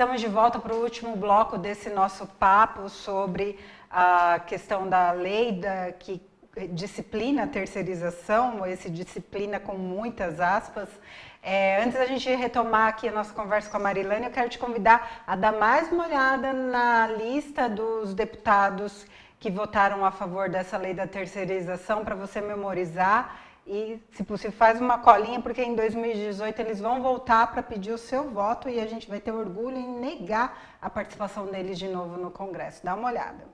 Estamos de volta para o último bloco desse nosso papo sobre a questão da lei que disciplina a terceirização, esse disciplina com muitas aspas. Antes da gente retomar aqui a nossa conversa com a Marilane, eu quero te convidar a dar mais uma olhada na lista dos deputados que votaram a favor dessa lei da terceirização, para você memorizar. E, se possível, faz uma colinha, porque em 2018 eles vão voltar para pedir o seu voto e a gente vai ter orgulho em negar a participação deles de novo no Congresso. Dá uma olhada.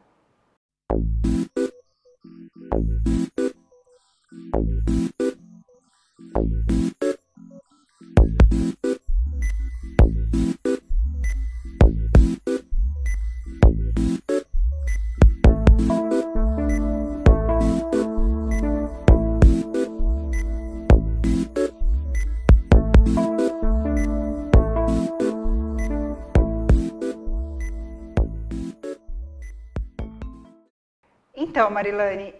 Então, Marilane,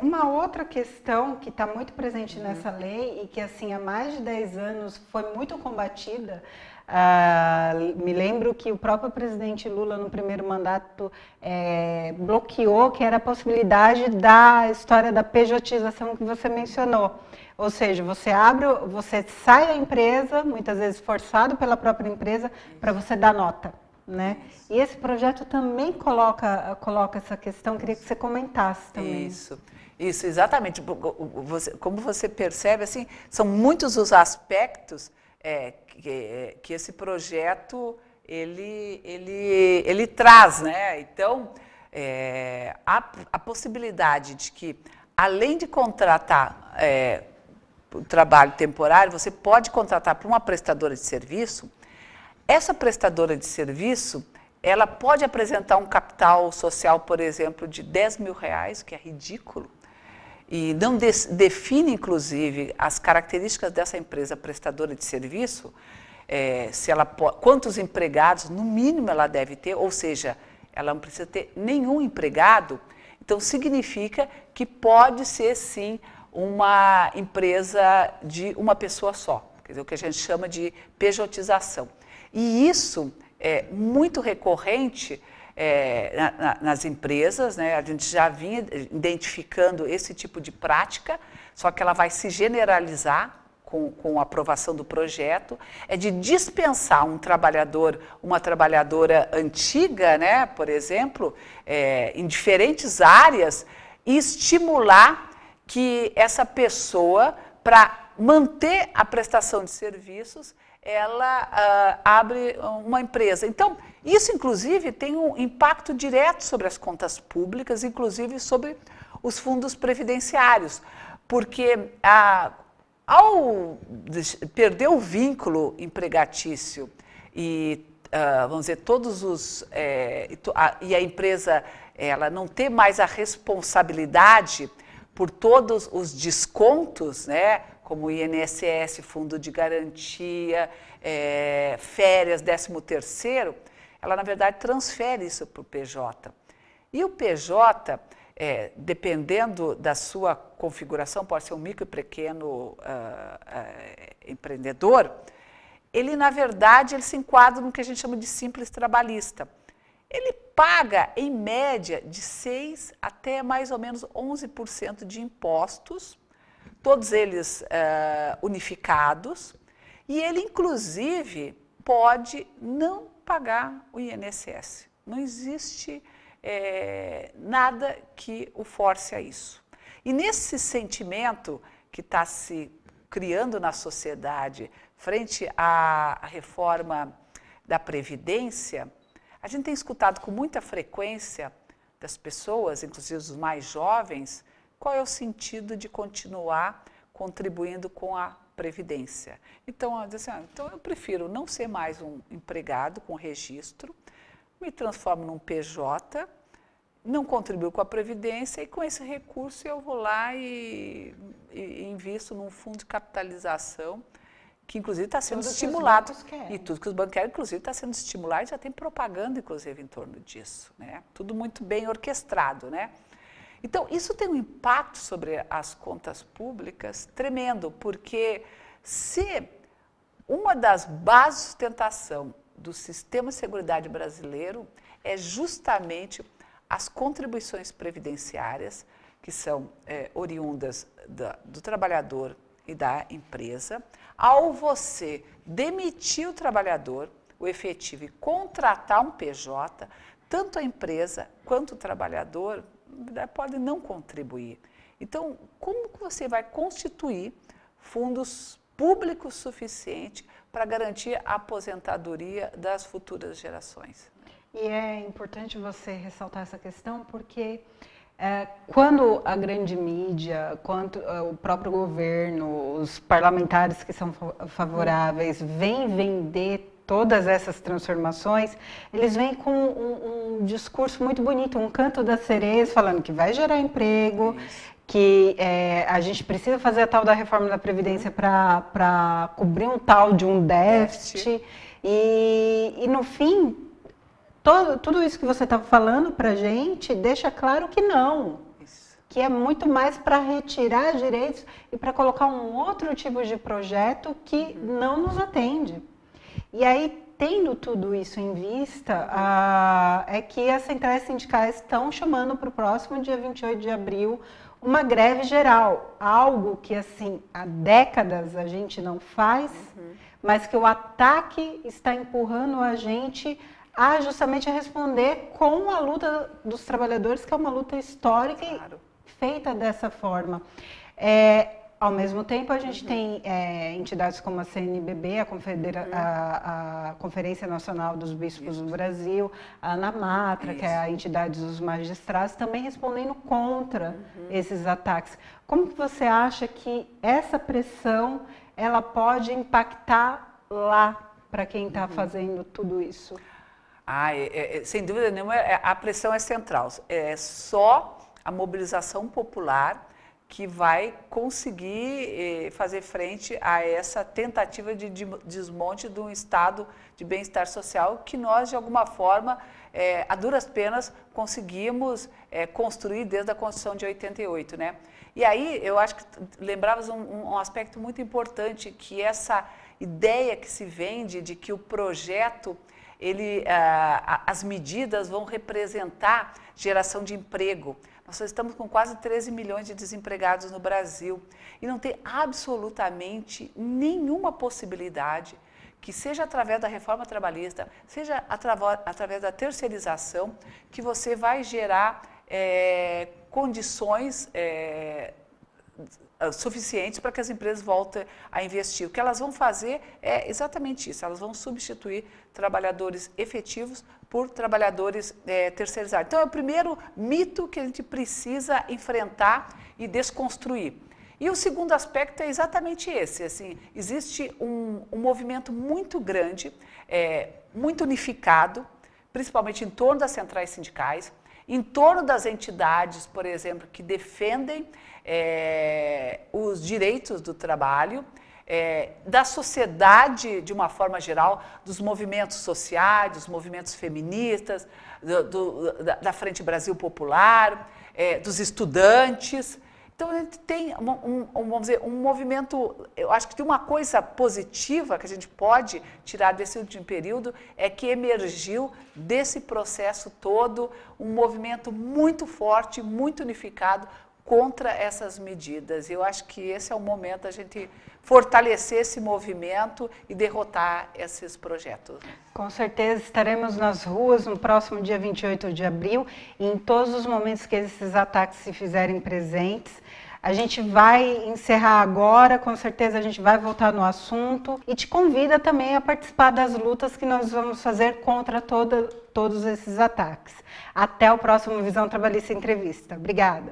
uma outra questão que está muito presente nessa lei e que, assim, há mais de 10 anos foi muito combatida, me lembro que o próprio presidente Lula, no primeiro mandato, bloqueou, que era a possibilidade da história da pejotização que você mencionou. Ou seja, você sai da empresa, muitas vezes forçado pela própria empresa, para você dar nota. Né? E esse projeto também coloca essa questão, queria que você comentasse também. Isso, exatamente. Como você percebe, assim, são muitos os aspectos que esse projeto ele traz, né? Então, a possibilidade de que, além de contratar o trabalho temporário, você pode contratar para uma prestadora de serviço. Essa prestadora de serviço, ela pode apresentar um capital social, por exemplo, de R$10 mil, que é ridículo, e não define, inclusive, as características dessa empresa prestadora de serviço, quantos empregados, no mínimo, ela deve ter, ou seja, ela não precisa ter nenhum empregado. Então, significa que pode ser, sim, uma empresa de uma pessoa só, quer dizer, o que a gente chama de pejotização. E isso é muito recorrente nas empresas, né? A gente já vinha identificando esse tipo de prática, só que ela vai se generalizar com a aprovação do projeto, de dispensar um trabalhador, uma trabalhadora antiga, né? Por exemplo, em diferentes áreas, e estimular que essa pessoa, para manter a prestação de serviços, ela abre uma empresa. Então, isso, inclusive, tem um impacto direto sobre as contas públicas, inclusive sobre os fundos previdenciários, porque ao perder o vínculo empregatício e, vamos dizer, e a empresa ela não ter mais a responsabilidade por todos os descontos, né, como INSS, Fundo de Garantia, férias, 13º, ela, na verdade, transfere isso para o PJ. E o PJ, dependendo da sua configuração, pode ser um micro e pequeno empreendedor, ele, na verdade, ele se enquadra no que a gente chama de simples trabalhista. Ele paga, em média, de 6% até mais ou menos 11% de impostos, todos eles unificados, e ele, inclusive, pode não pagar o INSS. Não existe nada que o force a isso. E nesse sentimento que está se criando na sociedade frente à reforma da Previdência, a gente tem escutado com muita frequência das pessoas, inclusive os mais jovens, qual é o sentido de continuar contribuindo com a Previdência. Então, então eu prefiro não ser mais um empregado com registro, me transformo num PJ, não contribuo com a Previdência e com esse recurso eu vou lá e invisto num fundo de capitalização que, inclusive, está sendo estimulado. E tudo que os bancos querem, inclusive, está sendo estimulado e já tem propaganda, inclusive, em torno disso, né? Tudo muito bem orquestrado, né? Então, isso tem um impacto sobre as contas públicas tremendo, porque se uma das bases de sustentação do sistema de seguridade brasileiro é justamente as contribuições previdenciárias, que são oriundas do trabalhador e da empresa. Ao você demitir o trabalhador, o efetivo, e contratar um PJ, tanto a empresa quanto o trabalhador podem não contribuir. Então, como que você vai constituir fundos públicos suficientes para garantir a aposentadoria das futuras gerações? E é importante você ressaltar essa questão porque quando a grande mídia, quando o próprio governo, os parlamentares que são favoráveis vêm vender todas essas transformações, eles vêm com um discurso muito bonito, um canto das sereias, falando que vai gerar emprego, que a gente precisa fazer a tal da reforma da Previdência para cobrir um tal de um déficit. E no fim, tudo isso que você estava falando para a gente deixa claro que não. Que é muito mais para retirar direitos e para colocar um outro tipo de projeto que não nos atende. E aí, tendo tudo isso em vista, é que as centrais sindicais estão chamando para o próximo dia 28 de abril uma greve geral, algo que assim há décadas a gente não faz, mas que o ataque está empurrando a gente a justamente responder com a luta dos trabalhadores, que é uma luta histórica e feita dessa forma. Ao mesmo tempo, a gente tem entidades como a CNBB, a Conferência Nacional dos Bispos do Brasil, a ANAMATRA, que é a entidade dos magistrados, também respondendo contra esses ataques. Como que você acha que essa pressão ela pode impactar lá para quem está fazendo tudo isso? Sem dúvida nenhuma, a pressão é central. É só a mobilização popular que vai conseguir fazer frente a essa tentativa de desmonte de um estado de bem-estar social que nós, de alguma forma, a duras penas, conseguimos construir desde a Constituição de 88, né? E aí, eu acho que lembravas um aspecto muito importante, que essa ideia que se vende de que o projeto, as medidas vão representar geração de emprego. Nós estamos com quase 13 milhões de desempregados no Brasil e não tem absolutamente nenhuma possibilidade que seja através da reforma trabalhista, seja através da terceirização, que você vai gerar condições suficientes para que as empresas voltem a investir. O que elas vão fazer é exatamente isso, elas vão substituir trabalhadores efetivos por trabalhadores terceirizados. Então, é o primeiro mito que a gente precisa enfrentar e desconstruir. E o segundo aspecto é exatamente esse, assim, existe um movimento muito grande, muito unificado, principalmente em torno das centrais sindicais, em torno das entidades, por exemplo, que defendem os direitos do trabalho, da sociedade de uma forma geral, dos movimentos sociais, dos movimentos feministas, da Frente Brasil Popular, dos estudantes. Então, a gente tem, vamos dizer, um movimento, eu acho que tem uma coisa positiva que a gente pode tirar desse último período, é que emergiu desse processo todo um movimento muito forte, muito unificado contra essas medidas. Eu acho que esse é o momento da gente fortalecer esse movimento e derrotar esses projetos. Com certeza estaremos nas ruas no próximo dia 28 de abril e em todos os momentos que esses ataques se fizerem presentes. A gente vai encerrar agora, com certeza a gente vai voltar no assunto e te convida também a participar das lutas que nós vamos fazer contra todos esses ataques. Até o próximo Visão Trabalhista Entrevista. Obrigada.